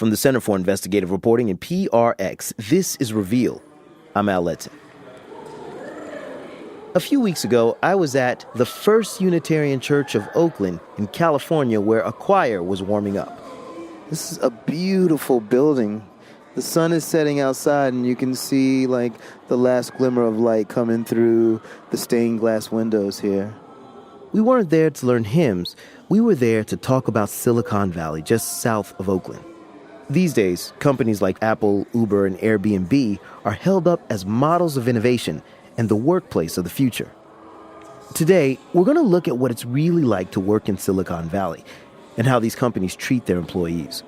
From the Center for Investigative Reporting and PRX, this is Reveal. I'm Al Letson. A few weeks ago, I was at the First Unitarian Church of Oakland in California, where a choir was warming up. This is a beautiful building. The sun is setting outside, and you can see, the last glimmer of light coming through the stained glass windows here. We weren't there to learn hymns. We were there to talk about Silicon Valley, just south of Oakland. These days, companies like Apple, Uber, and Airbnb are held up as models of innovation and the workplace of the future. Today, we're going to look at what it's really like to work in Silicon Valley and how these companies treat their employees.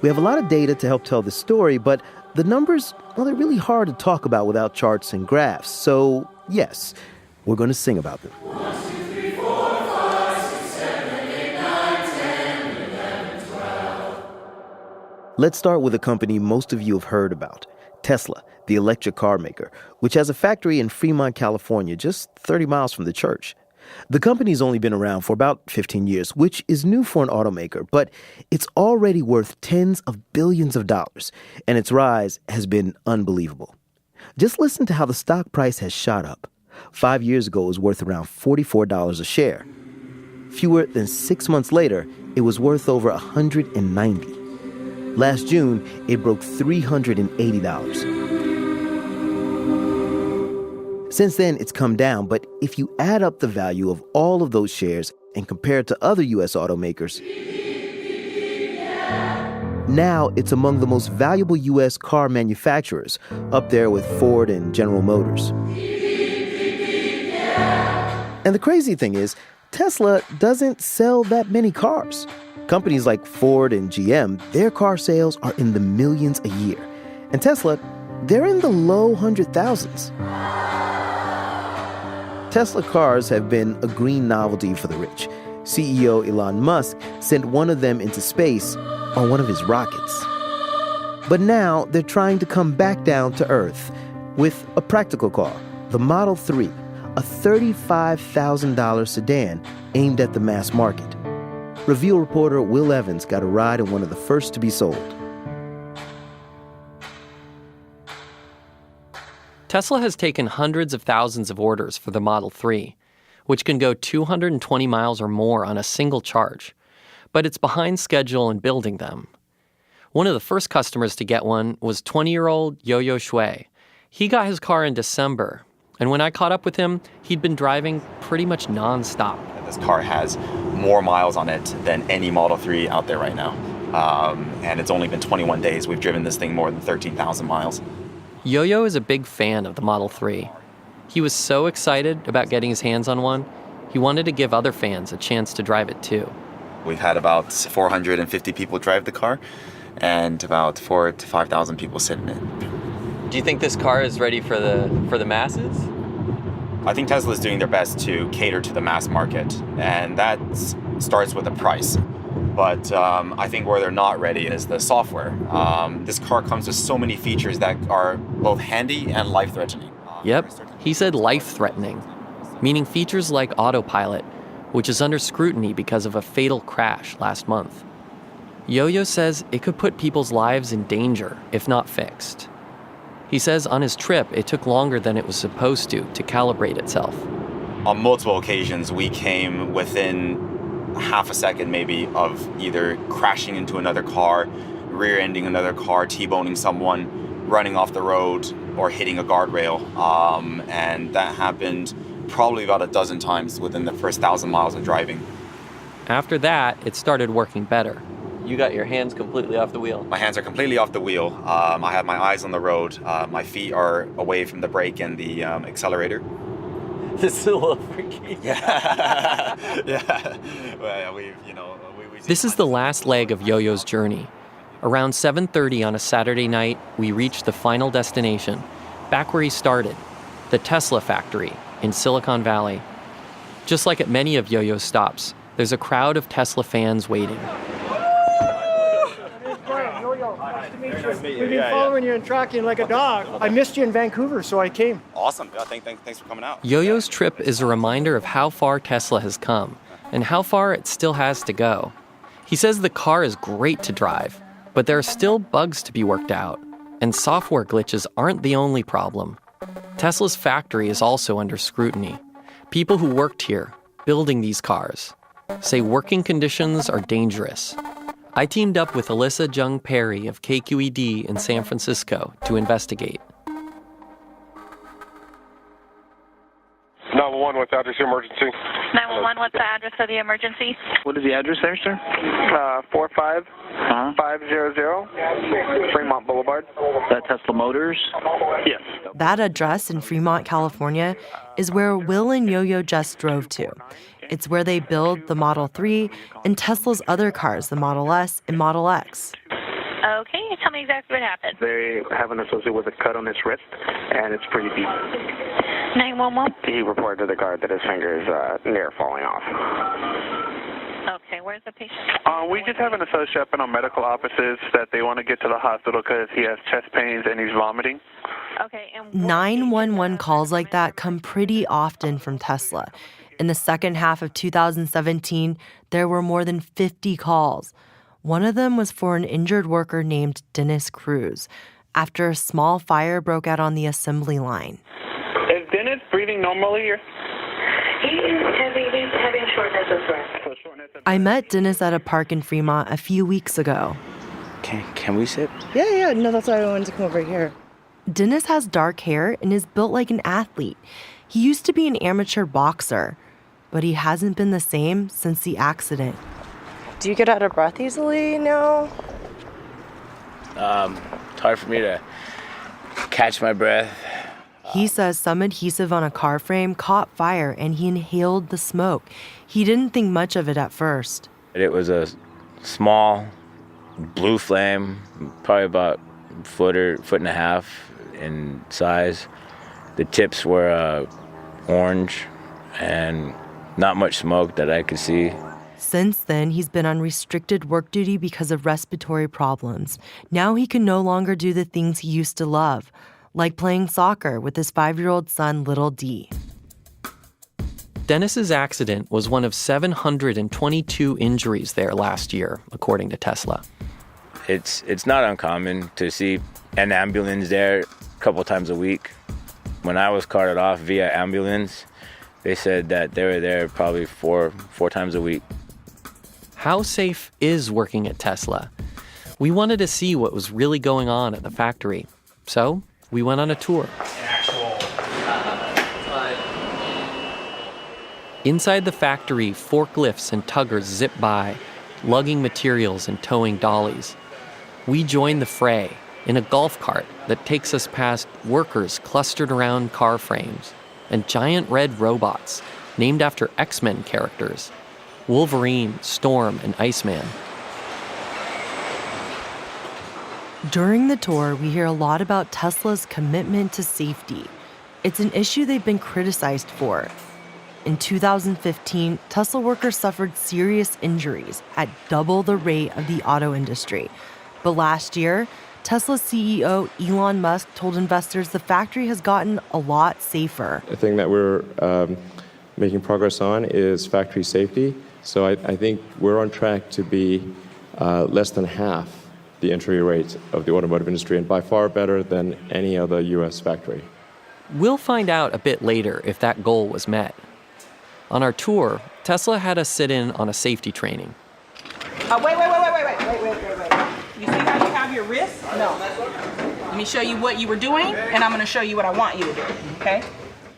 We have a lot of data to help tell this story, but the numbers, they're really hard to talk about without charts and graphs. So, yes, we're going to sing about them. 1, 2, 3, 4, 5, 6, 7, 8, 9, 10, 11, 12. Let's start with a company most of you have heard about, Tesla, the electric car maker, which has a factory in Fremont, California, just 30 miles from the church. The company's only been around for about 15 years, which is new for an automaker, but it's already worth tens of billions of dollars, and its rise has been unbelievable. Just listen to how the stock price has shot up. 5 years ago, it was worth around $44 a share. Fewer than 6 months later, it was worth over $190. Last June, it broke $380. Since then, it's come down, but if you add up the value of all of those shares and compare it to other U.S. automakers, now it's among the most valuable U.S. car manufacturers, up there with Ford and General Motors. And the crazy thing is, Tesla doesn't sell that many cars. Companies like Ford and GM, their car sales are in the millions a year. And Tesla, they're in the low 100,000s. Tesla cars have been a green novelty for the rich. CEO Elon Musk sent one of them into space on one of his rockets. But now they're trying to come back down to Earth with a practical car, the Model 3, a $35,000 sedan aimed at the mass market. Reveal reporter Will Evans got a ride in one of the first to be sold. Tesla has taken hundreds of thousands of orders for the Model 3, which can go 220 miles or more on a single charge, but it's behind schedule in building them. One of the first customers to get one was 20-year-old Yo-Yo Shui. He got his car in December, and when I caught up with him, he'd been driving pretty much nonstop. This car has more miles on it than any Model 3 out there right now, and it's only been 21 days. We've driven this thing more than 13,000 miles. Yo-Yo is a big fan of the Model 3. He was so excited about getting his hands on one, he wanted to give other fans a chance to drive it too. We've had about 450 people drive the car and about 4,000 to 5,000 people sit in it. Do you think this car is ready for the masses? I think Tesla is doing their best to cater to the mass market, and that starts with the price. But I think where they're not ready is the software. This car comes with so many features that are both handy and life-threatening. Yep, he said life-threatening, meaning features like autopilot, which is under scrutiny because of a fatal crash last month. Yo-Yo says it could put people's lives in danger if not fixed. He says on his trip, it took longer than it was supposed to calibrate itself. On multiple occasions, we came within half a second maybe of either crashing into another car, rear-ending another car, T-boning someone, running off the road, or hitting a guardrail. And that happened probably about a dozen times within the first 1,000 miles of driving. After that, it started working better. You got your hands completely off the wheel. My hands are completely off the wheel. I have my eyes on the road. My feet are away from the brake and the accelerator. This is a little freaky. Yeah. Yeah. Well, This is the last leg of Yo-Yo's journey. Around 7:30 on a Saturday night, we reached the final destination, back where he started, the Tesla factory in Silicon Valley. Just like at many of Yo-Yo's stops, there's a crowd of Tesla fans waiting. We've been following you and tracking like a dog. I missed you in Vancouver, so I came. Awesome. Thanks for coming out. Yo-Yo's trip is a reminder of how far Tesla has come and how far it still has to go. He says the car is great to drive, but there are still bugs to be worked out, and software glitches aren't the only problem. Tesla's factory is also under scrutiny. People who worked here, building these cars, say working conditions are dangerous. I teamed up with Alyssa Jung Perry of KQED in San Francisco to investigate. 911, what's the address of emergency? 911, what's the address of the emergency? What is the address there, sir? 45500 Fremont Boulevard. That Tesla Motors? Yes. That address in Fremont, California, is where Will and Yo-Yo just drove to. It's where they build the Model 3 and Tesla's other cars, the Model S and Model X. Okay, tell me exactly what happened. They have an associate with a cut on his wrist, and it's pretty deep. 911? He reported to the guard that his finger is near falling off. Okay, where's the patient? We just have an associate up in our medical offices that they want to get to the hospital because he has chest pains and he's vomiting. Okay, and 911 calls like that come pretty often from Tesla. In the second half of 2017, there were more than 50 calls. One of them was for an injured worker named Dennis Cruz after a small fire broke out on the assembly line. Is Dennis breathing normally here? he is having shortness of breath. I met Dennis at a park in Fremont a few weeks ago. Can we sit? Yeah, no, that's why I wanted to come over here. Dennis has dark hair and is built like an athlete. He used to be an amateur boxer, but he hasn't been the same since the accident. Do you get out of breath easily now? It's hard for me to catch my breath. He says some adhesive on a car frame caught fire and he inhaled the smoke. He didn't think much of it at first. It was a small blue flame, probably about a foot and a half in size. The tips were orange and not much smoke that I could see. Since then, he's been on restricted work duty because of respiratory problems. Now he can no longer do the things he used to love, like playing soccer with his 5-year-old son, Little D. Dennis's accident was one of 722 injuries there last year, according to Tesla. It's not uncommon to see an ambulance there a couple times a week. When I was carted off via ambulance, they said that they were there probably four times a week. How safe is working at Tesla? We wanted to see what was really going on at the factory. So we went on a tour. Inside the factory, forklifts and tuggers zip by, lugging materials and towing dollies. We join the fray in a golf cart that takes us past workers clustered around car frames and giant red robots named after X-Men characters: Wolverine, Storm, and Iceman. During the tour, we hear a lot about Tesla's commitment to safety. It's an issue they've been criticized for. In 2015, Tesla workers suffered serious injuries at double the rate of the auto industry. But last year, Tesla's CEO Elon Musk told investors the factory has gotten a lot safer. The thing that we're making progress on is factory safety. So I think we're on track to be less than half the injury rate of the automotive industry, and by far better than any other U.S. factory. We'll find out a bit later if that goal was met. On our tour, Tesla had us sit in on a safety training. Wait. You see how you have your wrist? No. Let me show you what you were doing, and I'm going to show you what I want you to do, okay?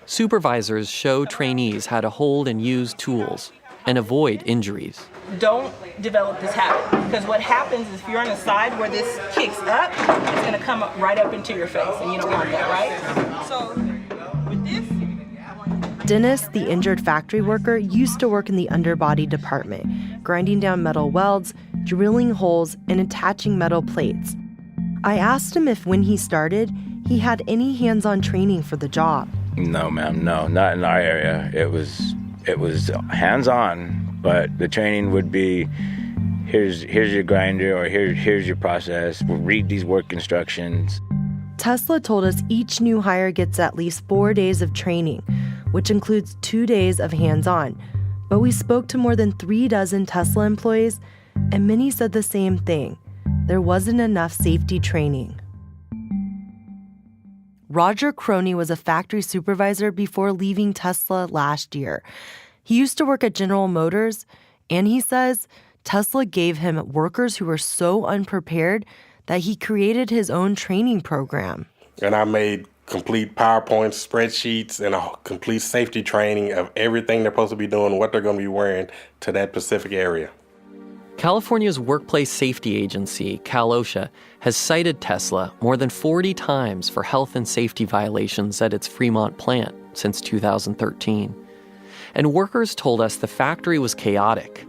Supervisors show trainees how to hold and use tools and avoid injuries. Don't develop this habit, because what happens is if you're on the side where this kicks up, it's going to come up right up into your face, and you don't want that, right? So with this... Dennis, the injured factory worker, used to work in the underbody department, grinding down metal welds, drilling holes, and attaching metal plates. I asked him if when he started, he had any hands-on training for the job. No, ma'am, no, not in our area. It was hands-on, but the training would be, here's your grinder, or here's your process. We'll read these work instructions. Tesla told us each new hire gets at least 4 days of training, which includes 2 days of hands-on. But we spoke to more than 3 dozen Tesla employees. and many said the same thing. There wasn't enough safety training. Roger Croney was a factory supervisor before leaving Tesla last year. He used to work at General Motors, and he says Tesla gave him workers who were so unprepared that he created his own training program. And I made complete PowerPoint spreadsheets and a complete safety training of everything they're supposed to be doing, what they're going to be wearing to that specific area. California's workplace safety agency, Cal/OSHA, has cited Tesla more than 40 times for health and safety violations at its Fremont plant since 2013. And workers told us the factory was chaotic.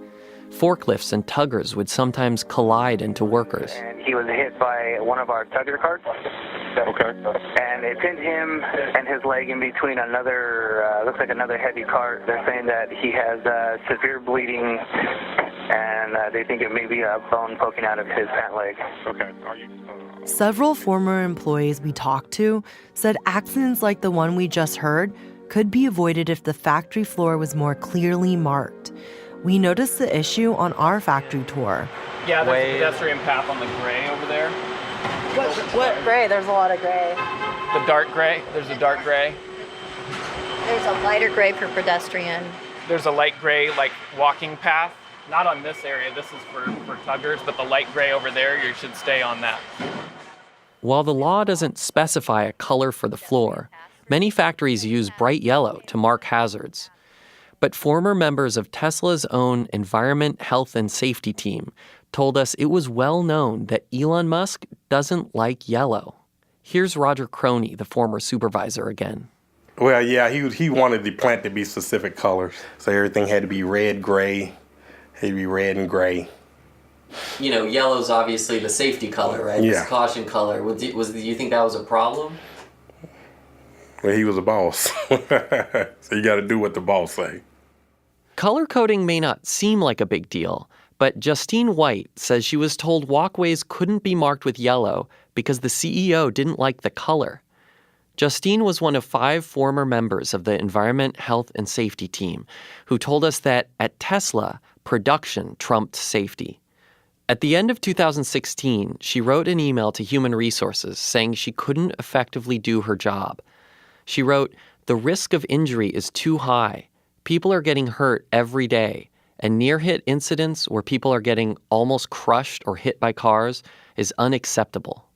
Forklifts and tuggers would sometimes collide into workers. And he was hit by one of our tugger carts. Okay. And it pinned him and his leg in between another, looks like another heavy cart. They're saying that he has severe bleeding, and they think it may be a bone poking out of his pant leg. Okay. Several former employees we talked to said accidents like the one we just heard could be avoided if the factory floor was more clearly marked. We noticed the issue on our factory tour. Yeah, there's a pedestrian path on the gray over there. What gray? There's a lot of gray. The dark gray. There's a dark gray. There's a lighter gray for pedestrian. There's a light gray, like, walking path. Not on this area. This is for tuggers, but the light gray over there, you should stay on that. While the law doesn't specify a color for the floor, many factories use bright yellow to mark hazards. But former members of Tesla's own environment, health, and safety team told us it was well known that Elon Musk doesn't like yellow. Here's Roger Croney, the former supervisor, again. Well, yeah, he wanted the plant to be specific colors. So everything had to be red, gray, had to be red and gray. You know, yellow's obviously the safety color, right? Yeah. It's caution color. Do you think that was a problem? Well, he was a boss. So you got to do what the boss say. Color coding may not seem like a big deal, but Justine White says she was told walkways couldn't be marked with yellow because the CEO didn't like the color. Justine was one of 5 former members of the Environment, Health, and Safety team who told us that at Tesla, production trumped safety. At the end of 2016, she wrote an email to Human Resources saying she couldn't effectively do her job. She wrote, "The risk of injury is too high. People are getting hurt every day, and near-hit incidents where people are getting almost crushed or hit by cars is unacceptable."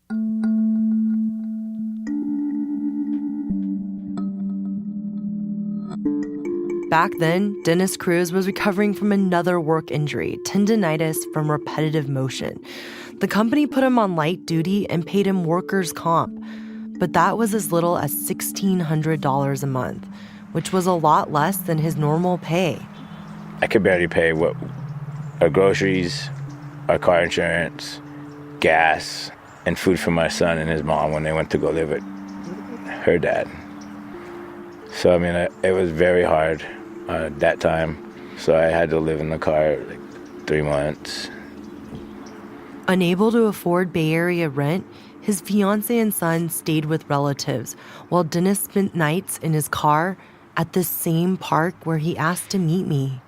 Back then, Dennis Cruz was recovering from another work injury, tendinitis from repetitive motion. The company put him on light duty and paid him workers' comp, but that was as little as $1,600 a month, which was a lot less than his normal pay. I could barely pay our groceries, our car insurance, gas, and food for my son and his mom when they went to go live with her dad. So, I mean, it was very hard that time. So I had to live in the car like 3 months. Unable to afford Bay Area rent, his fiancée and son stayed with relatives, while Dennis spent nights in his car at the same park where he asked to meet me.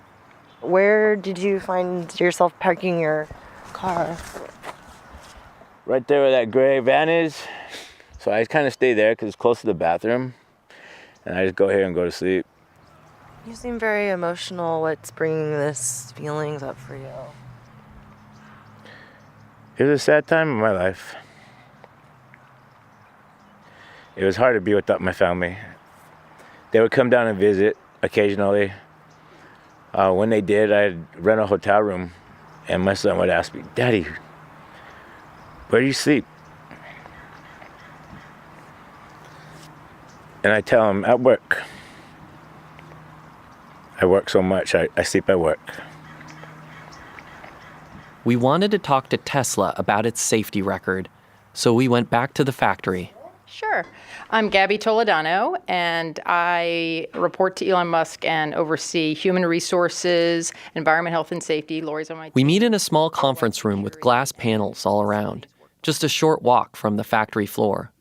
Where did you find yourself parking your car? Right there where that gray van is. So I kind of stay there because it's close to the bathroom. And I just go here and go to sleep. You seem very emotional. What's bringing this feelings up for you? It was a sad time in my life. It was hard to be without my family. They would come down and visit occasionally. When they did, I'd rent a hotel room, and my son would ask me, "Daddy, where do you sleep?" And I tell him, "At work. I work so much, I sleep at work." We wanted to talk to Tesla about its safety record, so we went back to the factory. Sure. I'm Gabby Toledano, and I report to Elon Musk and oversee human resources, environment, health, and safety. Lori's on my team. We meet in a small conference room with glass panels all around, just a short walk from the factory floor.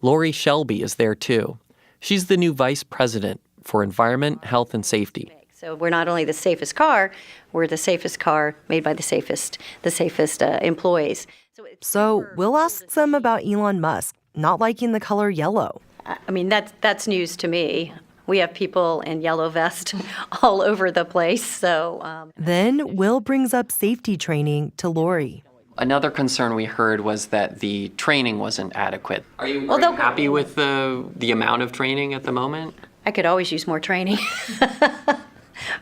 Lori Shelby is there too. She's the new vice president for environment, health, and safety. So we're not only the safest car, we're the safest car made by the safest employees. So Will asks them about Elon Musk not liking the color yellow. I mean, that's news to me. We have people in yellow vest all over the place. So Then Will brings up safety training to Lori. Another concern we heard was that the training wasn't adequate. Are you happy with the amount of training at the moment? I could always use more training.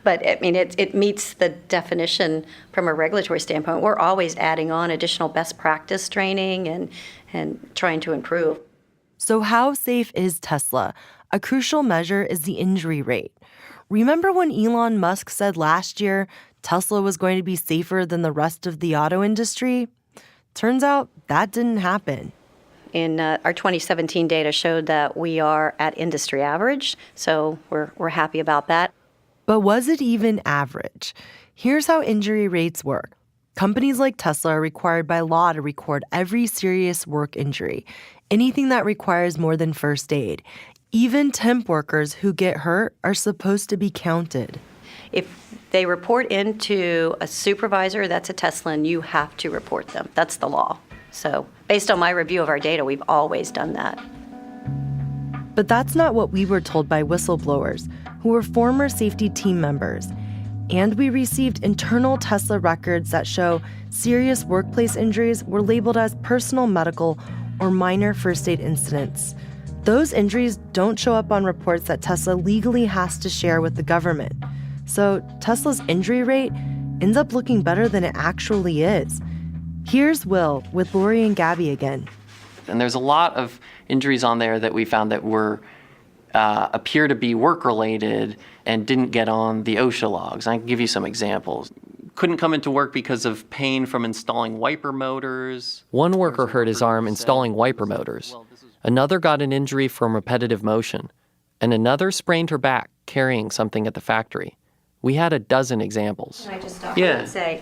But I mean, it meets the definition from a regulatory standpoint. We're always adding on additional best practice training and trying to improve. So how safe is Tesla? A crucial measure is the injury rate. Remember when Elon Musk said last year Tesla was going to be safer than the rest of the auto industry? Turns out that didn't happen. In our 2017 data showed that we are at industry average, so we're happy about that. But was it even average? Here's how injury rates work. Companies like Tesla are required by law to record every serious work injury, anything that requires more than first aid. Even temp workers who get hurt are supposed to be counted. If they report into a supervisor that's a Teslan, you have to report them. That's the law. So based on my review of our data, we've always done that. But that's not what we were told by whistleblowers, who were former safety team members. And we received internal Tesla records that show serious workplace injuries were labeled as personal medical or minor first aid incidents. Those injuries don't show up on reports that Tesla legally has to share with the government. So Tesla's injury rate ends up looking better than it actually is. Here's Will with Lori and Gabby again. And there's a lot of injuries on there that we found that were appear to be work-related and didn't get on the OSHA logs. I can give you some examples. Couldn't come into work because of pain from installing wiper motors. One worker hurt his arm installing wiper motors. Another got an injury from repetitive motion. And another sprained her back carrying something at the factory. We had a dozen examples. Can I just stop and say,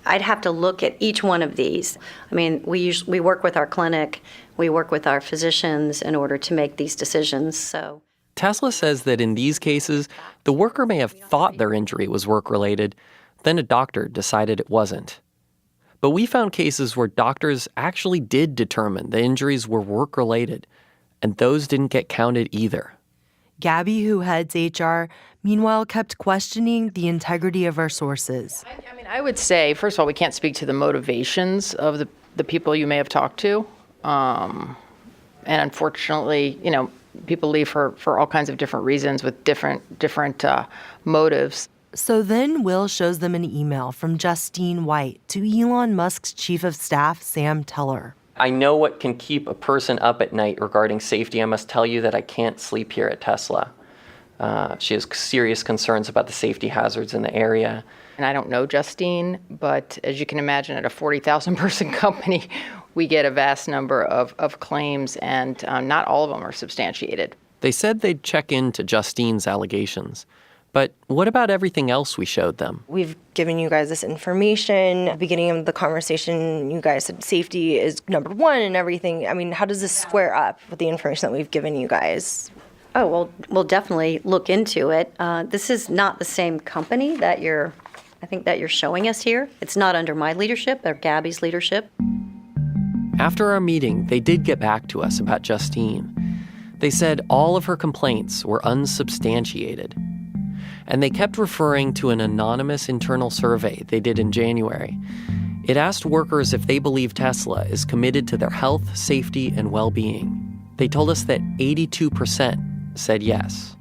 I'd have to look at each one of these. I mean, we work with our clinic, we work with our physicians in order to make these decisions. So Tesla says that in these cases, the worker may have thought their injury was work-related, then a doctor decided it wasn't. But we found cases where doctors actually did determine the injuries were work-related, and those didn't get counted either. Gabby, who heads HR, meanwhile kept questioning the integrity of our sources. I mean, I would say, first of all, we can't speak to the motivations of the people you may have talked to. And unfortunately, people leave for all kinds of different reasons with different motives. So then Will shows them an email from Justine White to Elon Musk's chief of staff, Sam Teller. I know what can keep a person up at night regarding safety. I must tell you that I can't sleep here at Tesla. She has serious concerns about the safety hazards in the area. And I don't know Justine, but as you can imagine, at a 40,000 person company, we get a vast number of claims, and not all of them are substantiated. They said they'd check into Justine's allegations. But what about everything else we showed them? We've given you guys this information. At the beginning of the conversation, you guys said safety is number one and everything. I mean, how does this square up with the information that we've given you guys? Oh, well, we'll definitely look into it. This is not the same company that you're showing us here. It's not under my leadership or Gabby's leadership. After our meeting, they did get back to us about Justine. They said all of her complaints were unsubstantiated. And they kept referring to an anonymous internal survey they did in January. It asked workers if they believe Tesla is committed to their health, safety, and well-being. They told us that 82% said yes.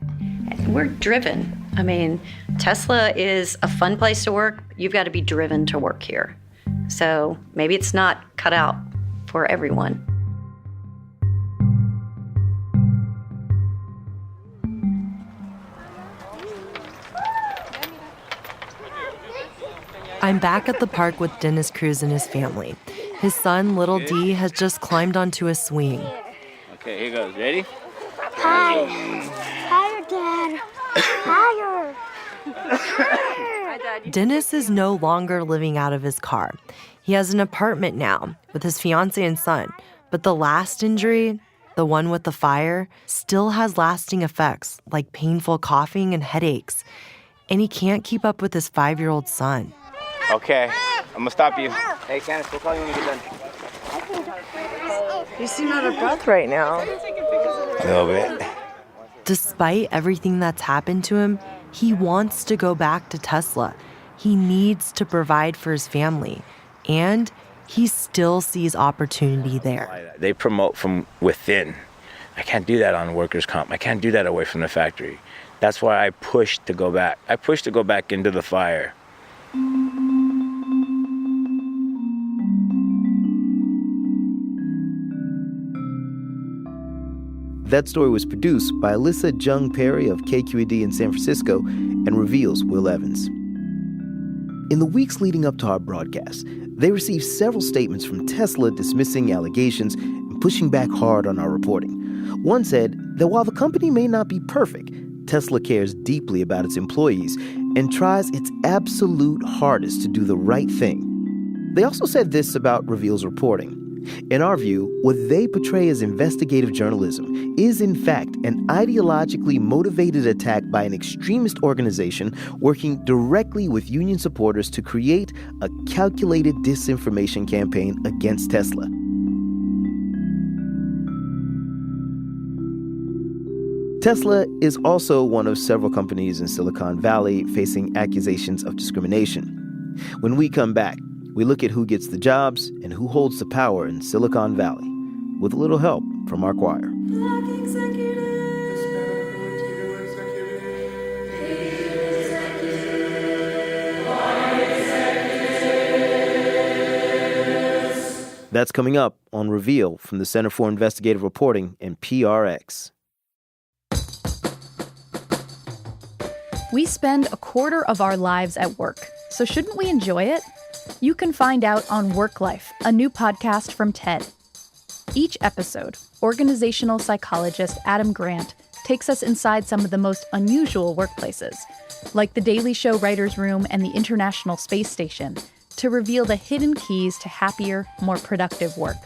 We're driven. I mean, Tesla is a fun place to work. You've got to be driven to work here. So maybe it's not cut out for everyone. I'm back at the park with Dennis Cruz and his family. His son, Little D, has just climbed onto a swing. Okay, here goes. Ready? Hi. Higher, Dad. Higher. Dennis is no longer living out of his car. He has an apartment now with his fiance and son. But the last injury, the one with the fire, still has lasting effects like painful coughing and headaches. and he can't keep up with his 5-year-old son. Okay, I'm gonna stop you. Hey, Candace, we'll call you when you get done. You seem out of breath right now. A little bit. Despite everything that's happened to him, he wants to go back to Tesla. He needs to provide for his family, and he still sees opportunity there. They promote from within. I can't do that on workers' comp. I can't do that away from the factory. That's why I pushed to go back. I pushed to go back into the fire. That story was produced by Alyssa Jung Perry of KQED in San Francisco and Reveal's Will Evans. In the weeks leading up to our broadcast, they received several statements from Tesla dismissing allegations and pushing back hard on our reporting. One said that while the company may not be perfect, Tesla cares deeply about its employees and tries its absolute hardest to do the right thing. They also said this about Reveal's reporting. In our view, what they portray as investigative journalism is in fact an ideologically motivated attack by an extremist organization working directly with union supporters to create a calculated disinformation campaign against Tesla. Tesla is also one of several companies in Silicon Valley facing accusations of discrimination. When we come back, we look at who gets the jobs and who holds the power in Silicon Valley, with a little help from our choir. That's coming up on Reveal from the Center for Investigative Reporting and PRX. We spend a quarter of our lives at work, so shouldn't we enjoy it? You can find out on Work Life, a new podcast from TED. Each episode, organizational psychologist Adam Grant takes us inside some of the most unusual workplaces, like the Daily Show Writers' Room and the International Space Station, to reveal the hidden keys to happier, more productive work.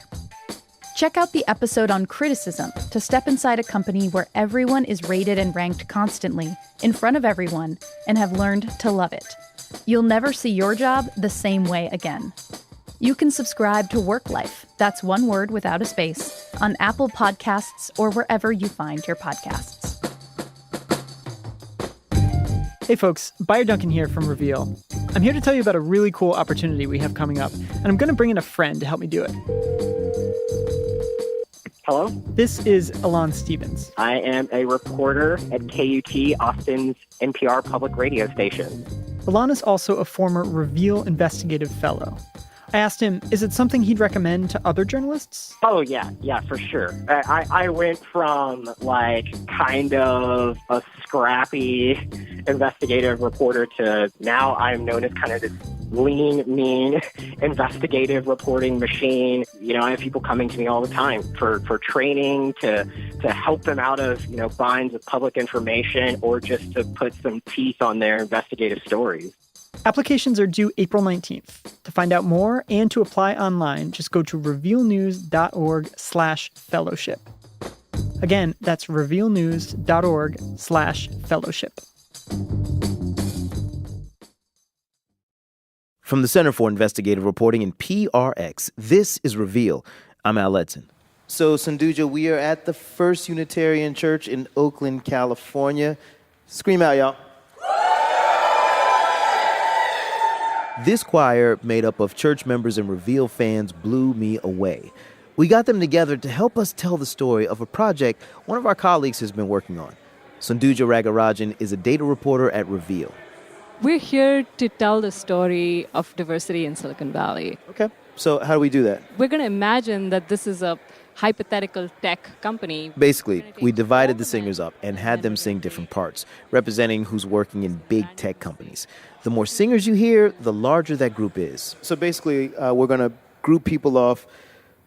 Check out the episode on criticism to step inside a company where everyone is rated and ranked constantly, in front of everyone, and have learned to love it. You'll never see your job the same way again. You can subscribe to Work Life, that's one word without a space, on Apple Podcasts or wherever you find your podcasts. Hey folks, Buyer Duncan here from Reveal. I'm here to tell you about a really cool opportunity we have coming up, and I'm going to bring in a friend to help me do it. Hello? This is Alon Stevens. I am a reporter at KUT, Austin's NPR public radio station. Alon is also a former Reveal investigative fellow. I asked him, is it something he'd recommend to other journalists? Oh, yeah, for sure. I went from, kind of a scrappy investigative reporter to now I'm known as kind of this lean, mean investigative reporting machine. I have people coming to me all the time for training, to help them out of, binds of public information, or just to put some teeth on their investigative stories. Applications are due April 19th. To find out more and to apply online, just go to revealnews.org/fellowship. Again, that's revealnews.org/fellowship. From the Center for Investigative Reporting and PRX, this is Reveal. I'm Al Edson. So, Sanduja, we are at the First Unitarian Church in Oakland, California. Scream out, y'all. This choir, made up of church members and Reveal fans, blew me away. We got them together to help us tell the story of a project one of our colleagues has been working on. Sanduja Ragarajan is a data reporter at Reveal. We're here to tell the story of diversity in Silicon Valley. Okay. So how do we do that? We're going to imagine that this is a hypothetical tech company. Basically, we divided the singers up and had them sing different parts, representing who's working in big tech companies. The more singers you hear, the larger that group is. So basically, we're going to group people off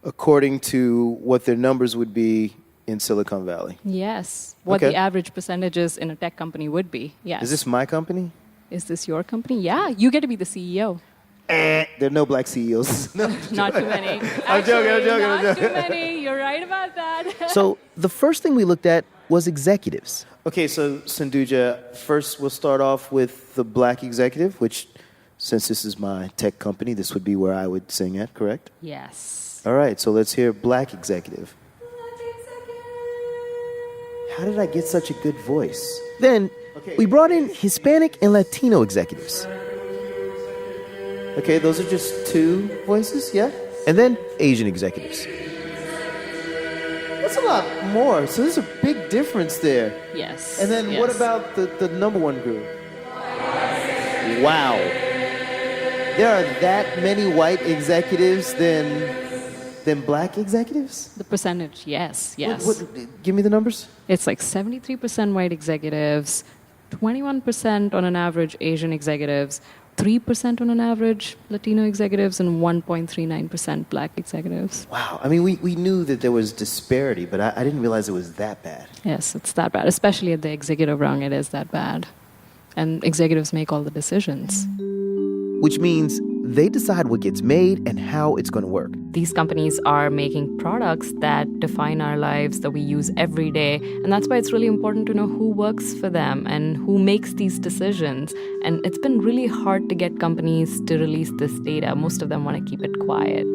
according to what their numbers would be in Silicon Valley. Yes. What the average percentages in a tech company would be. Yes. Is this my company? Is this your company? Yeah. You get to be the CEO. There are no black CEOs. No, not too many. I'm joking. Not too many. You're right about that. So the first thing we looked at was executives. Okay, so Sindhuja, first we'll start off with the black executive, which, since this is my tech company, this would be where I would sing at, correct? Yes. All right, so let's hear black executive. How did I get such a good voice? Then we brought in Hispanic and Latino executives. Okay, those are just two voices, yeah? And then Asian executives. That's a lot more. So there's a big difference there. Yes. And then what about the number one group? Wow. There are that many white executives than black executives? The percentage, yes. Give me the numbers. It's like 73% white executives, 21% on an average Asian executives, 3% on an average Latino executives, and 1.39% black executives. Wow. I mean, we knew that there was disparity, but I didn't realize it was that bad. Yes, it's that bad. Especially at the executive rung, it is that bad. And executives make all the decisions. Which means they decide what gets made and how it's going to work. These companies are making products that define our lives, that we use every day. And that's why it's really important to know who works for them and who makes these decisions. And it's been really hard to get companies to release this data. Most of them want to keep it quiet.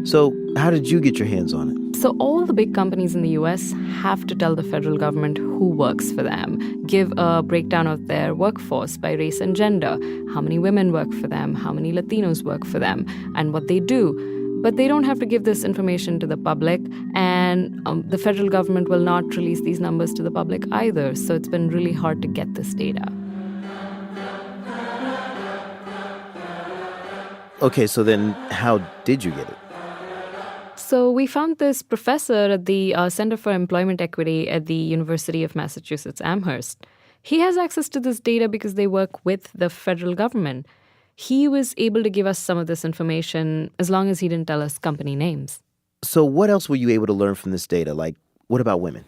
So how did you get your hands on it? So all the big companies in the US have to tell the federal government who works for them, give a breakdown of their workforce by race and gender, how many women work for them, how many Latinos work for them, and what they do. But they don't have to give this information to the public, and the federal government will not release these numbers to the public either. So it's been really hard to get this data. Okay, so then how did you get it? So we found this professor at the Center for Employment Equity at the University of Massachusetts Amherst. He has access to this data because they work with the federal government. He was able to give us some of this information as long as he didn't tell us company names. So what else were you able to learn from this data? Like, what about women?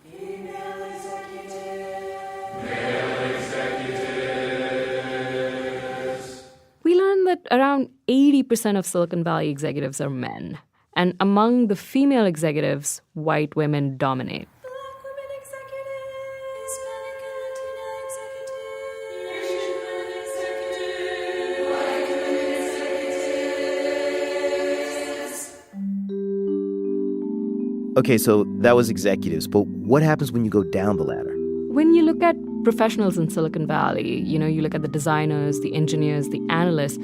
We learned that around 80% of Silicon Valley executives are men. And among the female executives, white women dominate. Okay, so that was executives, but what happens when you go down the ladder? When you look at professionals in Silicon Valley, you look at the designers, the engineers, the analysts,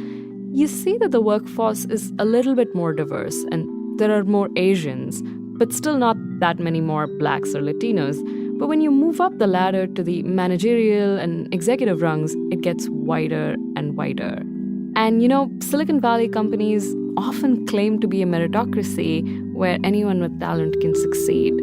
you see that the workforce is a little bit more diverse, and there are more Asians, but still not that many more blacks or Latinos. But when you move up the ladder to the managerial and executive rungs, it gets wider and wider. And Silicon Valley companies often claim to be a meritocracy where anyone with talent can succeed.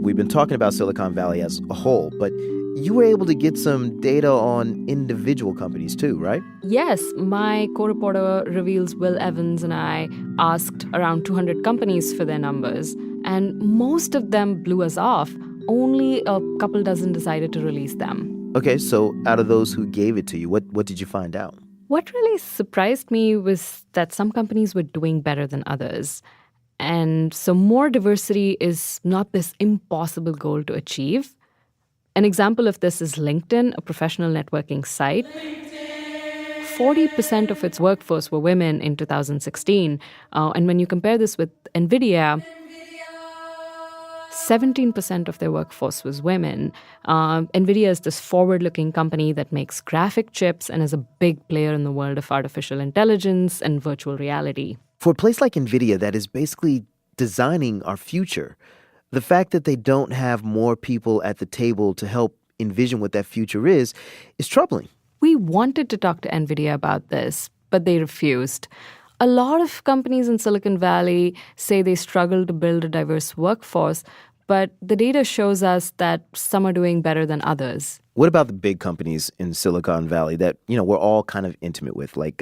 We've been talking about Silicon Valley as a whole, but you were able to get some data on individual companies too, right? Yes, my co-reporter Reveal's Will Evans and I asked around 200 companies for their numbers, and most of them blew us off. Only a couple dozen decided to release them. Okay, so out of those who gave it to you, what did you find out? What really surprised me was that some companies were doing better than others. And so more diversity is not this impossible goal to achieve. An example of this is LinkedIn, a professional networking site. 40% of its workforce were women in 2016. And when you compare this with NVIDIA, 17% of their workforce was women. NVIDIA is this forward-looking company that makes graphic chips and is a big player in the world of artificial intelligence and virtual reality. For a place like NVIDIA that is basically designing our future, the fact that they don't have more people at the table to help envision what that future is troubling. We wanted to talk to NVIDIA about this, but they refused. A lot of companies in Silicon Valley say they struggle to build a diverse workforce, but the data shows us that some are doing better than others. What about the big companies in Silicon Valley that, we're all kind of intimate with, like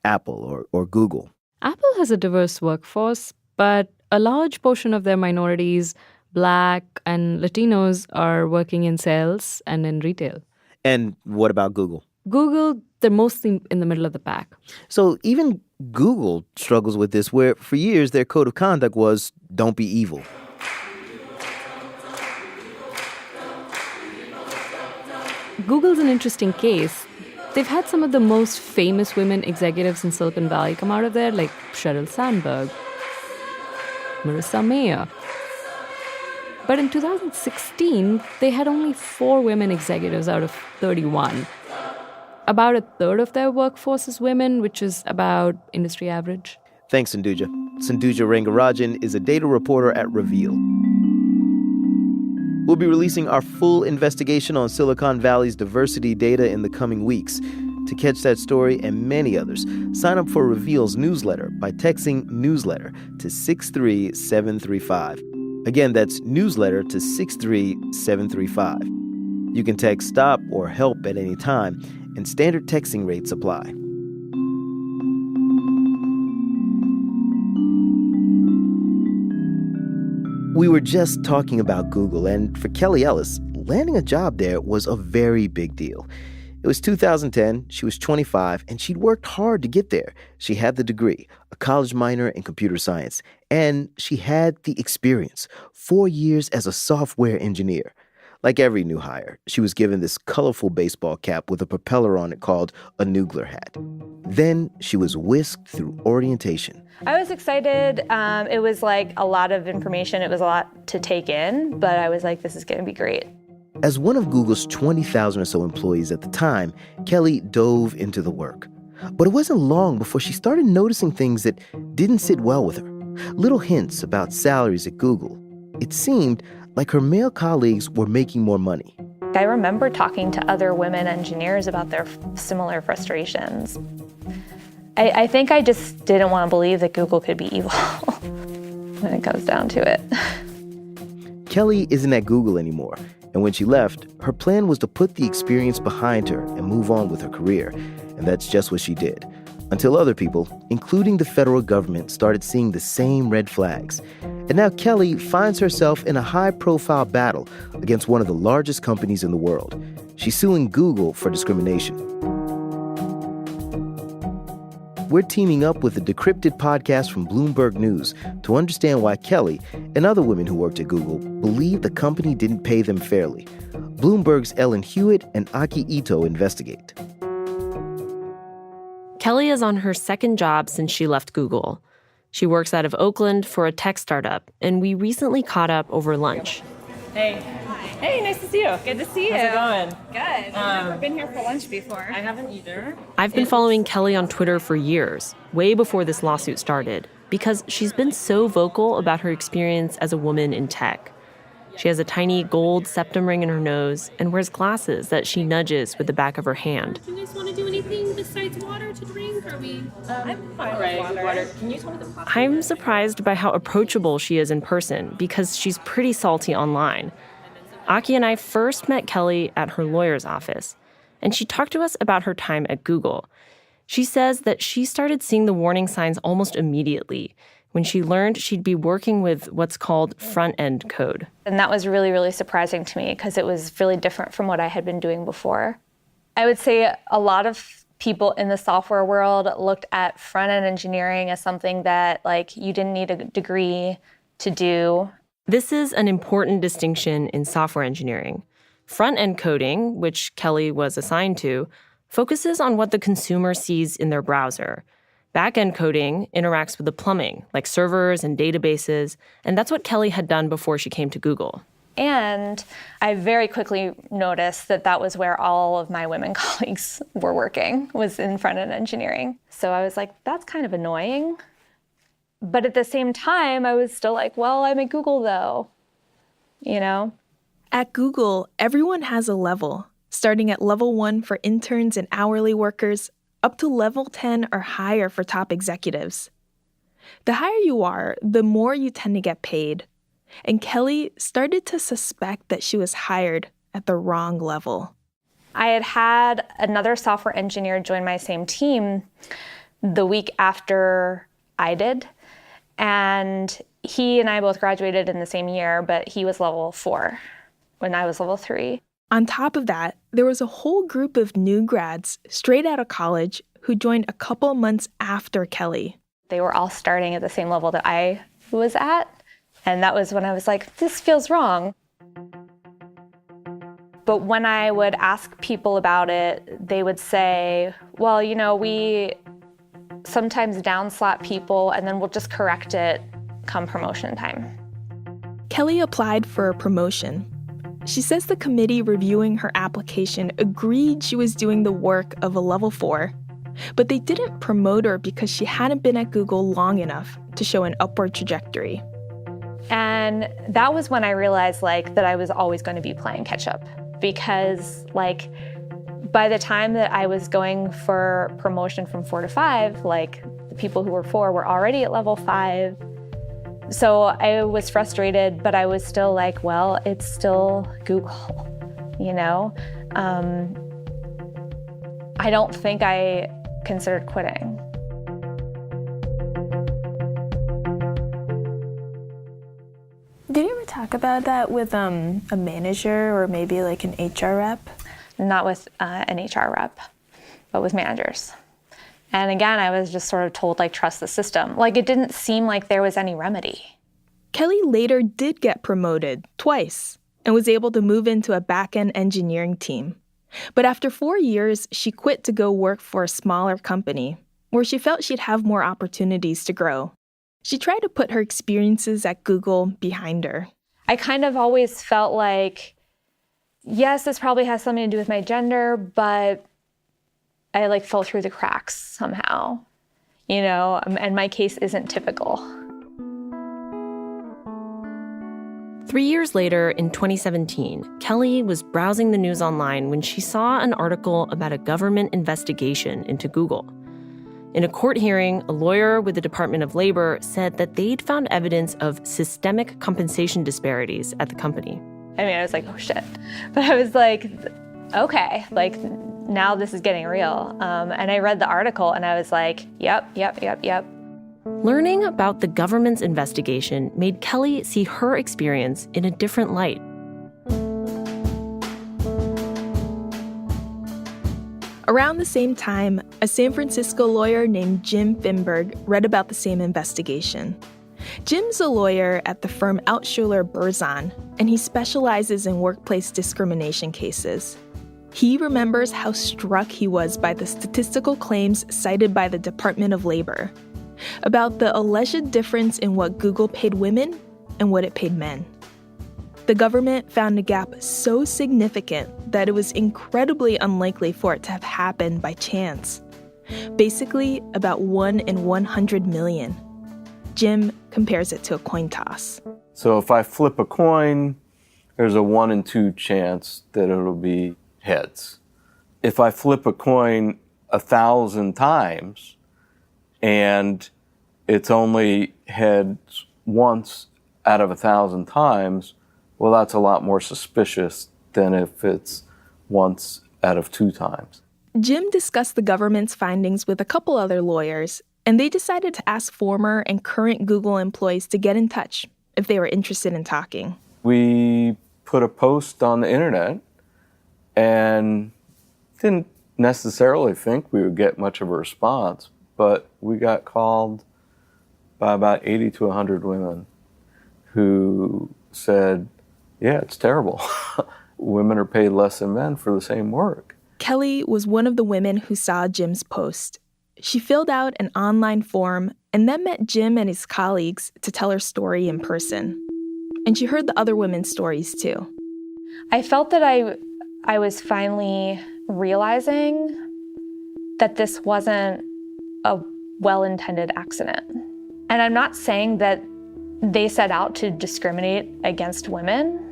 Apple or Google? Apple has a diverse workforce, but a large portion of their minorities, Black and Latinos, are working in sales and in retail. And what about Google? Google, they're mostly in the middle of the pack. So even Google struggles with this, where for years their code of conduct was don't be evil. Google's an interesting case. They've had some of the most famous women executives in Silicon Valley come out of there, like Sheryl Sandberg, Marissa Mayer. But in 2016, they had only 4 women executives out of 31. About a third of their workforce is women, which is about industry average. Thanks, Sindhuja. Sindhuja Rangarajan is a data reporter at Reveal. We'll be releasing our full investigation on Silicon Valley's diversity data in the coming weeks. To catch that story and many others, sign up for Reveal's newsletter by texting newsletter to 63735. Again, that's newsletter to 63735. You can text STOP or HELP at any time, and standard texting rates apply. We were just talking about Google, and for Kelly Ellis, landing a job there was a very big deal. It was 2010, she was 25, and she'd worked hard to get there. She had the degree, a college minor in computer science, and she had the experience, 4 years as a software engineer. Like every new hire, she was given this colorful baseball cap with a propeller on it called a Noogler hat. Then she was whisked through orientation. I was excited. It was like a lot of information. It was a lot to take in, but I was like, this is going to be great. As one of Google's 20,000 or so employees at the time, Kelly dove into the work. But it wasn't long before she started noticing things that didn't sit well with her. Little hints about salaries at Google. It seemed like her male colleagues were making more money. I remember talking to other women engineers about their similar frustrations. I think I just didn't want to believe that Google could be evil when it comes down to it. Kelly isn't at Google anymore, and when she left, her plan was to put the experience behind her and move on with her career, and that's just what she did. Until other people, including the federal government, started seeing the same red flags. And now Kelly finds herself in a high-profile battle against one of the largest companies in the world. She's suing Google for discrimination. We're teaming up with the Decrypted podcast from Bloomberg News to understand why Kelly and other women who worked at Google believe the company didn't pay them fairly. Bloomberg's Ellen Hewitt and Aki Ito investigate. Kelly is on her second job since she left Google. She works out of Oakland for a tech startup, and we recently caught up over lunch. Hey. Hey, nice to see you. Good to see you. How's it going? Good. I've never been here for lunch before. I haven't either. I've been following Kelly on Twitter for years, way before this lawsuit started, because she's been so vocal about her experience as a woman in tech. She has a tiny gold septum ring in her nose and wears glasses that she nudges with the back of her hand. Do you guys want to do anything besides water to drink? Are we? I'm fine with water. Can you tell me the process? I'm surprised by how approachable she is in person because she's pretty salty online. Aki and I first met Kelly at her lawyer's office, and she talked to us about her time at Google. She says that she started seeing the warning signs almost immediately when she learned she'd be working with what's called front-end code. And that was really, really surprising to me because it was really different from what I had been doing before. I would say a lot of people in the software world looked at front-end engineering as something that, like, you didn't need a degree to do. This is an important distinction in software engineering. Front-end coding, which Kelly was assigned to, focuses on what the consumer sees in their browser. Back-end coding interacts with the plumbing, like servers and databases, and that's what Kelly had done before she came to Google. And I very quickly noticed that that was where all of my women colleagues were working, was in front-end engineering. So I was like, that's kind of annoying. But at the same time, I was still like, well, I'm at Google though, you know? At Google, everyone has a level, starting at level 1 for interns and hourly workers, up to level 10 or higher for top executives. The higher you are, the more you tend to get paid. And Kelly started to suspect that she was hired at the wrong level. I had had another software engineer join my same team the week after I did. And he and I both graduated in the same year, but he was level 4 when I was level 3. On top of that, there was a whole group of new grads straight out of college who joined a couple months after Kelly. They were all starting at the same level that I was at, and that was when I was like, this feels wrong. But when I would ask people about it, they would say, well, you know, we sometimes downslot people and then we'll just correct it come promotion time. Kelly applied for a promotion. She says the committee reviewing her application agreed she was doing the work of a level 4, but they didn't promote her because she hadn't been at Google long enough to show an upward trajectory. And that was when I realized that I was always going to be playing catch up, because by the time that I was going for promotion from 4 to 5, the people who were 4 were already at level 5. So I was frustrated, but I was still well, it's still Google, you know? I don't think I considered quitting. Did you ever talk about that with a manager or maybe an HR rep? Not with an HR rep, but with managers. And again, I was just sort of told, trust the system. It didn't seem like there was any remedy. Kelly later did get promoted twice and was able to move into a back-end engineering team. But after 4 years, she quit to go work for a smaller company where she felt she'd have more opportunities to grow. She tried to put her experiences at Google behind her. I kind of always felt yes, this probably has something to do with my gender, but I fell through the cracks somehow, you know, and my case isn't typical. 3 years later, in 2017, Kelly was browsing the news online when she saw an article about a government investigation into Google. In a court hearing, a lawyer with the Department of Labor said that they'd found evidence of systemic compensation disparities at the company. I mean, I was oh shit. But I was okay, now this is getting real. And I read the article and I was yep. Learning about the government's investigation made Kelly see her experience in a different light. Around the same time, a San Francisco lawyer named Jim Finberg read about the same investigation. Jim's a lawyer at the firm Altshuler Burzon, and he specializes in workplace discrimination cases. He remembers how struck he was by the statistical claims cited by the Department of Labor about the alleged difference in what Google paid women and what it paid men. The government found a gap so significant that it was incredibly unlikely for it to have happened by chance. Basically, about 1 in 100 million. Jim compares it to a coin toss. So if I flip a coin, there's a 1 in 2 chance that it'll be heads. If I flip a coin 1,000 times and it's only heads once out of 1,000 times, well, that's a lot more suspicious than if it's once out of 2 times. Jim discussed the government's findings with a couple other lawyers, and they decided to ask former and current Google employees to get in touch if they were interested in talking. We put a post on the internet and didn't necessarily think we would get much of a response, but we got called by about 80 to 100 women who said, yeah, it's terrible. Women are paid less than men for the same work. Kelly was one of the women who saw Jim's post. She filled out an online form and then met Jim and his colleagues to tell her story in person. And she heard the other women's stories too. I felt that I was finally realizing that this wasn't a well-intended accident. And I'm not saying that they set out to discriminate against women,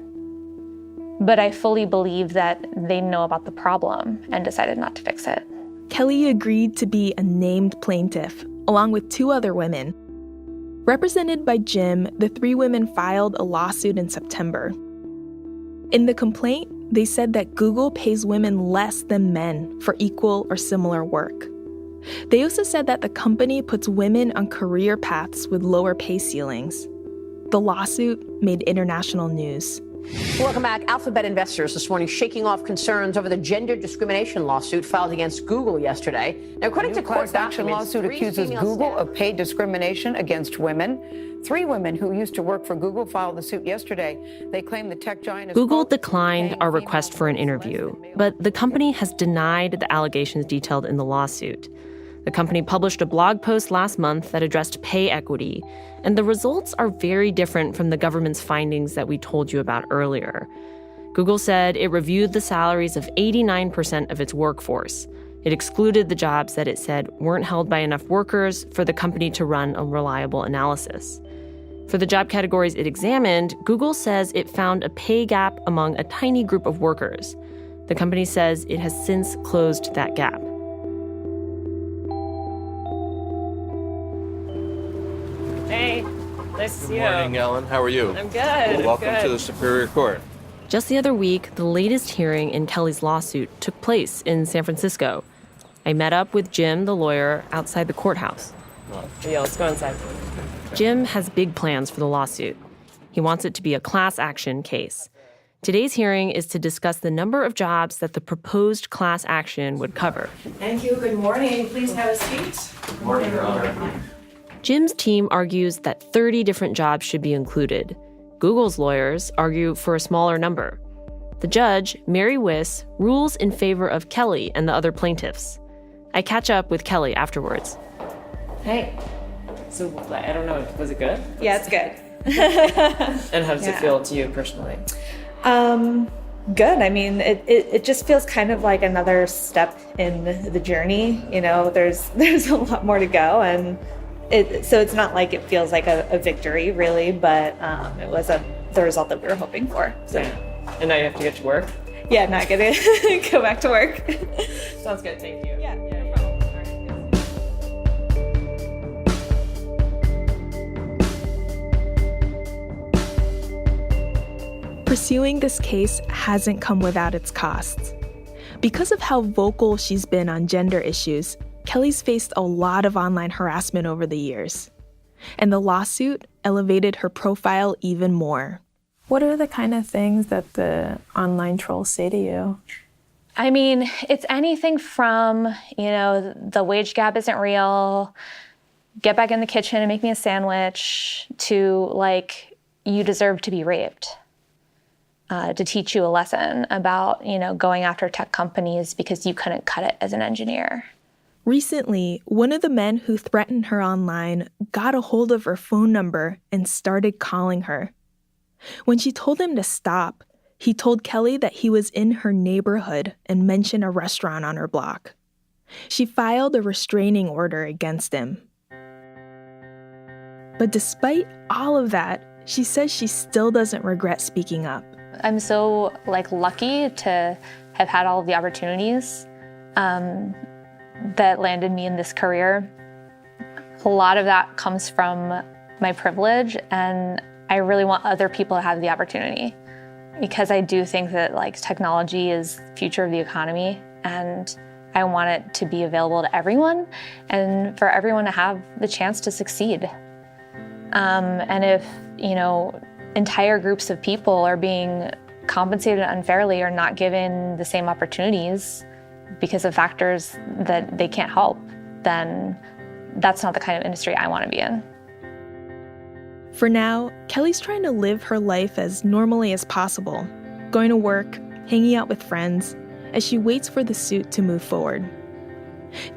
but I fully believe that they know about the problem and decided not to fix it. Kelly agreed to be a named plaintiff, along with 2 other women. Represented by Jim, the 3 women filed a lawsuit in September. In the complaint, they said that Google pays women less than men for equal or similar work. They also said that the company puts women on career paths with lower pay ceilings. The lawsuit made international news. Welcome back. Alphabet investors this morning shaking off concerns over the gender discrimination lawsuit filed against Google yesterday. Now, according to court action documents, lawsuit accuses Google of paid discrimination against women. 3 women who used to work for Google filed the suit yesterday. They claim the tech giant is Google declined our request for an interview, but the company has denied the allegations detailed in the lawsuit. The company published a blog post last month that addressed pay equity, and the results are very different from the government's findings that we told you about earlier. Google said it reviewed the salaries of 89% of its workforce. It excluded the jobs that it said weren't held by enough workers for the company to run a reliable analysis. For the job categories it examined, Google says it found a pay gap among a tiny group of workers. The company says it has since closed that gap. Hey, nice to see you. Good morning, Ellen. How are you? I'm good. Welcome to the Superior Court. Just the other week, the latest hearing in Kelly's lawsuit took place in San Francisco. I met up with Jim, the lawyer, outside the courthouse. Yeah, let's go inside. Jim has big plans for the lawsuit. He wants it to be a class action case. Today's hearing is to discuss the number of jobs that the proposed class action would cover. Thank you. Good morning. Please have a seat. Good morning, Your Honor. Jim's team argues that 30 different jobs should be included. Google's lawyers argue for a smaller number. The judge, Mary Wiss, rules in favor of Kelly and the other plaintiffs. I catch up with Kelly afterwards. Hey. So, I don't know, was it good? Yeah, it's good. And how does it feel to you personally? Good. I mean, it just feels kind of like another step in the journey. You know, there's a lot more to go, and so it's not like it feels like a victory, really, but it was the result that we were hoping for. So. Yeah. And now you have to get to work? Yeah, not gonna go back to work. Sounds good. Thank you. Yeah. Pursuing this case hasn't come without its costs. Because of how vocal she's been on gender issues, Kelly's faced a lot of online harassment over the years. And the lawsuit elevated her profile even more. What are the kind of things that the online trolls say to you? I mean, it's anything from, the wage gap isn't real, get back in the kitchen and make me a sandwich, to like, you deserve to be raped. To teach you a lesson about, going after tech companies because you couldn't cut it as an engineer. Recently, one of the men who threatened her online got a hold of her phone number and started calling her. When she told him to stop, he told Kelly that he was in her neighborhood and mentioned a restaurant on her block. She filed a restraining order against him. But despite all of that, she says she still doesn't regret speaking up. I'm so lucky to have had all of the opportunities that landed me in this career. A lot of that comes from my privilege, and I really want other people to have the opportunity, because I do think that technology is the future of the economy, and I want it to be available to everyone and for everyone to have the chance to succeed. And if, entire groups of people are being compensated unfairly or not given the same opportunities because of factors that they can't help, then that's not the kind of industry I want to be in. For now, Kelly's trying to live her life as normally as possible, going to work, hanging out with friends, as she waits for the suit to move forward.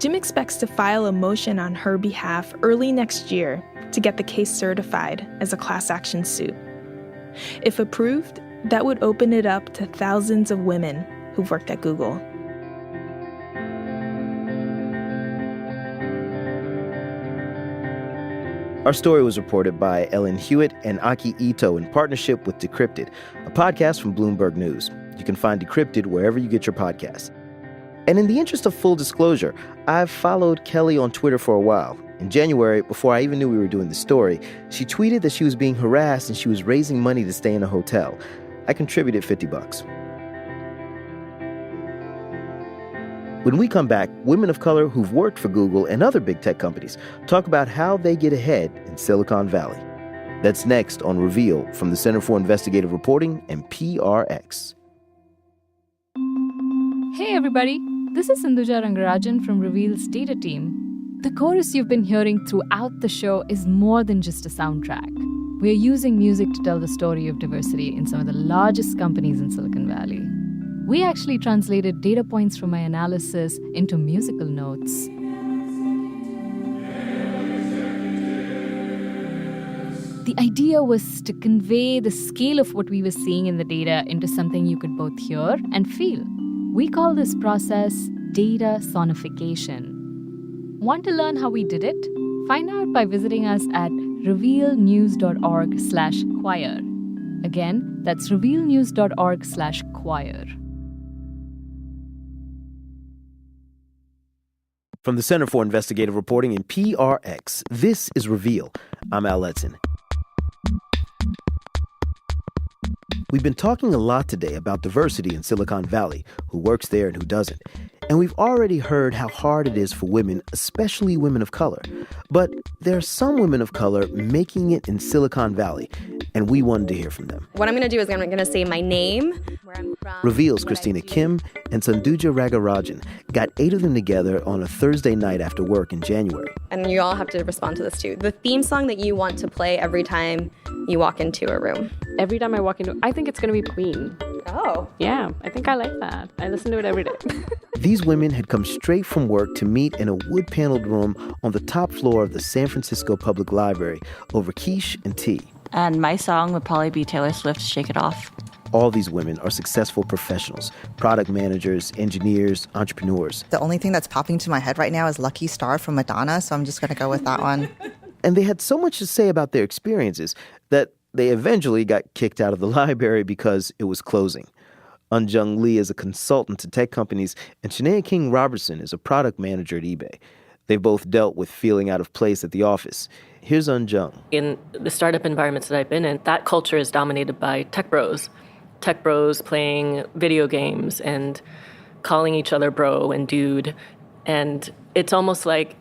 Jim expects to file a motion on her behalf early next year to get the case certified as a class action suit. If approved, that would open it up to thousands of women who've worked at Google. Our story was reported by Ellen Hewitt and Aki Ito in partnership with Decrypted, a podcast from Bloomberg News. You can find Decrypted wherever you get your podcasts. And in the interest of full disclosure, I've followed Kelly on Twitter for a while. In January, before I even knew we were doing the story, she tweeted that she was being harassed and she was raising money to stay in a hotel. I contributed $50. When we come back, women of color who've worked for Google and other big tech companies talk about how they get ahead in Silicon Valley. That's next on Reveal from the Center for Investigative Reporting and PRX. Hey everybody, this is Sindhuja Rangarajan from Reveal's data team. The chorus you've been hearing throughout the show is more than just a soundtrack. We're using music to tell the story of diversity in some of the largest companies in Silicon Valley. We actually translated data points from my analysis into musical notes. The idea was to convey the scale of what we were seeing in the data into something you could both hear and feel. We call this process data sonification. Want to learn how we did it? Find out by visiting us at revealnews.org/choir. Again, that's revealnews.org/choir. From the Center for Investigative Reporting and PRX, this is Reveal. I'm Al Letson. We've been talking a lot today about diversity in Silicon Valley, who works there and who doesn't. And we've already heard how hard it is for women, especially women of color. But there are some women of color making it in Silicon Valley, and we wanted to hear from them. What I'm going to do is I'm going to say my name, where I'm from. Reveal's Christina Kim and Sindhuja Rangarajan got 8 of them together on a Thursday night after work in January. And you all have to respond to this too. The theme song that you want to play every time you walk into a room. Every time I walk into, I think it's going to be Queen. Oh. Yeah, I think I like that. I listen to it every day. These women had come straight from work to meet in a wood-paneled room on the top floor of the San Francisco Public Library over quiche and tea. And my song would probably be Taylor Swift's Shake It Off. All these women are successful professionals, product managers, engineers, entrepreneurs. The only thing that's popping to my head right now is Lucky Star from Madonna, so I'm just going to go with that one. And they had so much to say about their experiences that they eventually got kicked out of the library because it was closing. Eunjung Lee is a consultant to tech companies, and Shanae King Robertson is a product manager at eBay. They've both dealt with feeling out of place at the office. Here's Eunjung. In the startup environments that I've been in, that culture is dominated by tech bros. Tech bros playing video games and calling each other bro and dude. And it's almost like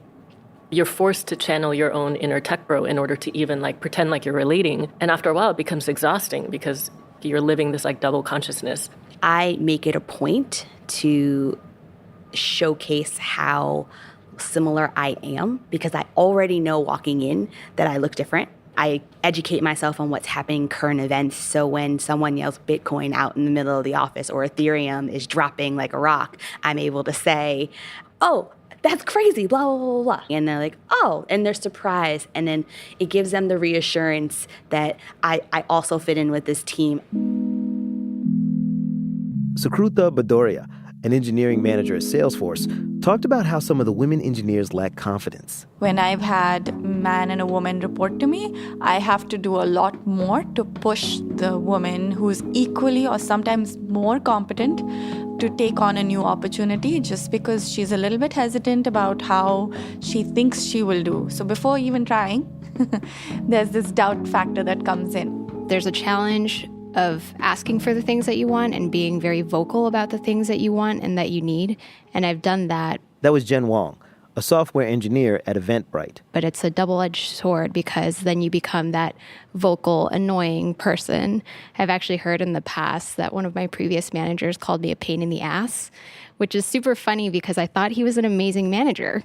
you're forced to channel your own inner tech bro in order to even pretend like you're relating. And after a while, it becomes exhausting because you're living this double consciousness. I make it a point to showcase how similar I am because I already know walking in that I look different. I educate myself on what's happening in current events, so when someone yells Bitcoin out in the middle of the office or Ethereum is dropping like a rock, I'm able to say, oh, that's crazy, blah, blah, blah, blah. And they're like, oh, and they're surprised. And then it gives them the reassurance that I also fit in with this team. Sukruta Badoria, an engineering manager at Salesforce, talked about how some of the women engineers lack confidence. When I've had a man and a woman report to me, I have to do a lot more to push the woman who's equally or sometimes more competent to take on a new opportunity just because she's a little bit hesitant about how she thinks she will do. So before even trying, there's this doubt factor that comes in. There's a challenge of asking for the things that you want and being very vocal about the things that you want and that you need. And I've done that. That was Jen Wong, a software engineer at Eventbrite. But it's a double-edged sword because then you become that vocal, annoying person. I've actually heard in the past that one of my previous managers called me a pain in the ass, which is super funny because I thought he was an amazing manager.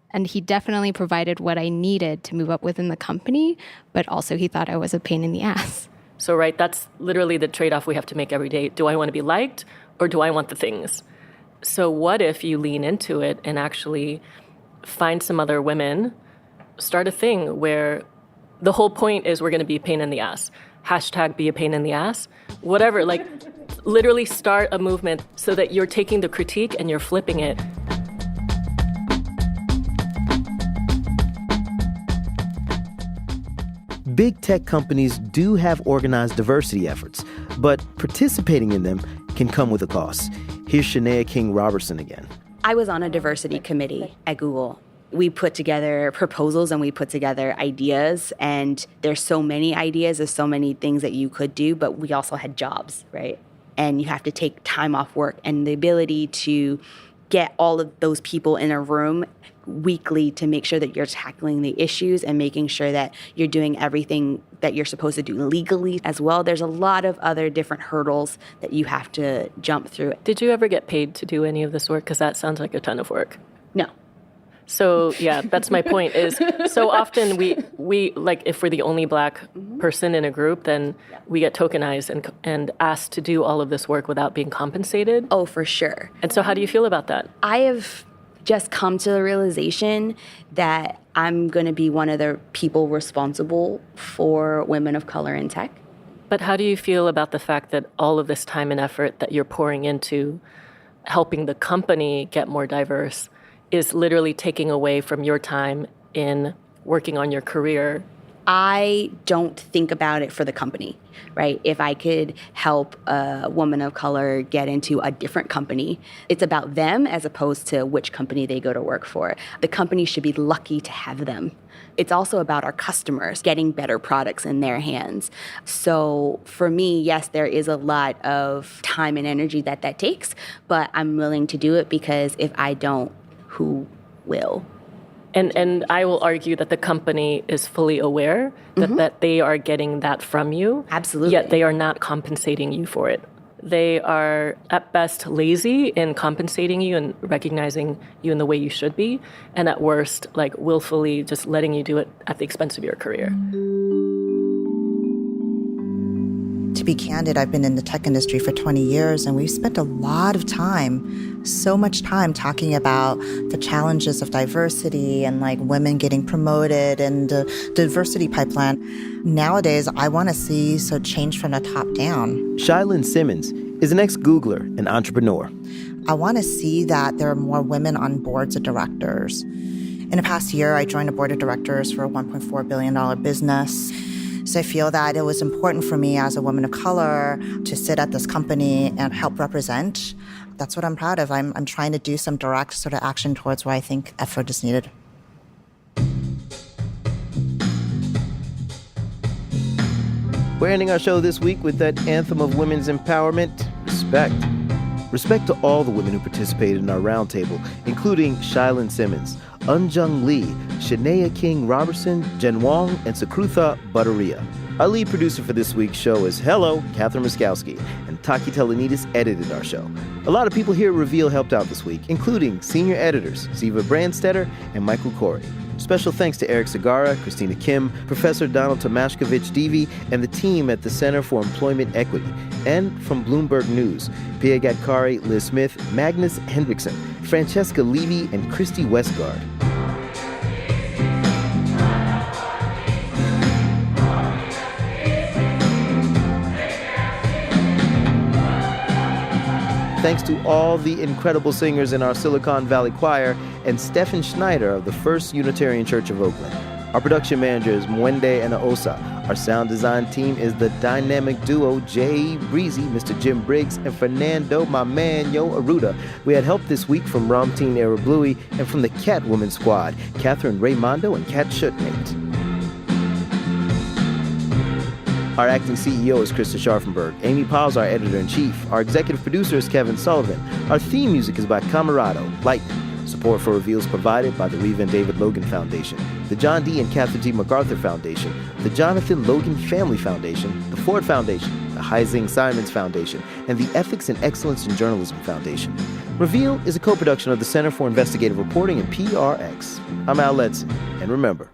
And he definitely provided what I needed to move up within the company, but also he thought I was a pain in the ass. So, right, that's literally the trade-off we have to make every day. Do I want to be liked or do I want the things? So what if you lean into it and actually find some other women, start a thing where the whole point is we're going to be a pain in the ass. Hashtag be a pain in the ass. Whatever, literally start a movement so that you're taking the critique and you're flipping it. Big tech companies do have organized diversity efforts, but participating in them can come with a cost. Here's Shanae King Robertson again. I was on a diversity committee at Google. We put together proposals and we put together ideas, and there's so many ideas, there's so many things that you could do, but we also had jobs, right? And you have to take time off work, and the ability to get all of those people in a room weekly to make sure that you're tackling the issues and making sure that you're doing everything that you're supposed to do legally as well. There's a lot of other different hurdles that you have to jump through. Did you ever get paid to do any of this work? Because that sounds like a ton of work. No. So, yeah, that's my point is so often we like if we're the only Black person in a group, then we get tokenized and asked to do all of this work without being compensated. Oh, for sure. And so how do you feel about that? I have just come to the realization that I'm going to be one of the people responsible for women of color in tech. But how do you feel about the fact that all of this time and effort that you're pouring into helping the company get more diverse is literally taking away from your time in working on your career? I don't think about it for the company, right? If I could help a woman of color get into a different company, it's about them as opposed to which company they go to work for. The company should be lucky to have them. It's also about our customers getting better products in their hands. So for me, yes, there is a lot of time and energy that takes, but I'm willing to do it because if I don't, who will? And I will argue that the company is fully aware that they are getting that from you. Absolutely. Yet they are not compensating you for it. They are, at best, lazy in compensating you and recognizing you in the way you should be. And at worst, like, willfully just letting you do it at the expense of your career. To be candid, I've been in the tech industry for 20 years, and we've spent a lot of time, so much time talking about the challenges of diversity and like women getting promoted and the diversity pipeline. Nowadays, I want to see change from the top down. Shylin Simmons is an ex-Googler and entrepreneur. I want to see that there are more women on boards of directors. In the past year, I joined a board of directors for a $1.4 billion business. So I feel that it was important for me as a woman of color to sit at this company and help represent. That's what I'm proud of. I'm trying to do some direct sort of action towards where I think effort is needed. We're ending our show this week with that anthem of women's empowerment, respect. Respect to all the women who participated in our roundtable, including Shylin Simmons, Eunjung Lee, Shania King Robertson, Jen Wong, and Sukrutha Bhattaria. Our lead producer for this week's show is Catherine Muskowski, and Taki Telenidis edited our show. A lot of people here at Reveal helped out this week, including senior editors Ziva Brandstetter and Michael Corey. Special thanks to Eric Segara, Christina Kim, Professor Donald Tomaszkiewicz-Devi, and the team at the Center for Employment Equity. And from Bloomberg News, Pia Gadkari, Liz Smith, Magnus Hendrickson, Francesca Levy, and Christy Westgard. Thanks to all the incredible singers in our Silicon Valley Choir and Stephen Schneider of the First Unitarian Church of Oakland. Our production manager is Mwende Anaosa. Our sound design team is the dynamic duo Jay Breezy, Mr. Jim Briggs, and Fernando, my man, Yo Aruda. We had help this week from Ramteen Arablouei and from the Catwoman Squad, Catherine Raimondo and Kat Schutnate. Our acting CEO is Krista Scharfenberg. Amy Powell's our editor-in-chief. Our executive producer is Kevin Sullivan. Our theme music is by Camerado, Lightning. Support for Reveal is provided by the Reva and David Logan Foundation, the John D. and Catherine T. MacArthur Foundation, the Jonathan Logan Family Foundation, the Ford Foundation, the Heising Simons Foundation, and the Ethics and Excellence in Journalism Foundation. Reveal is a co-production of the Center for Investigative Reporting and PRX. I'm Al Ledson, and remember,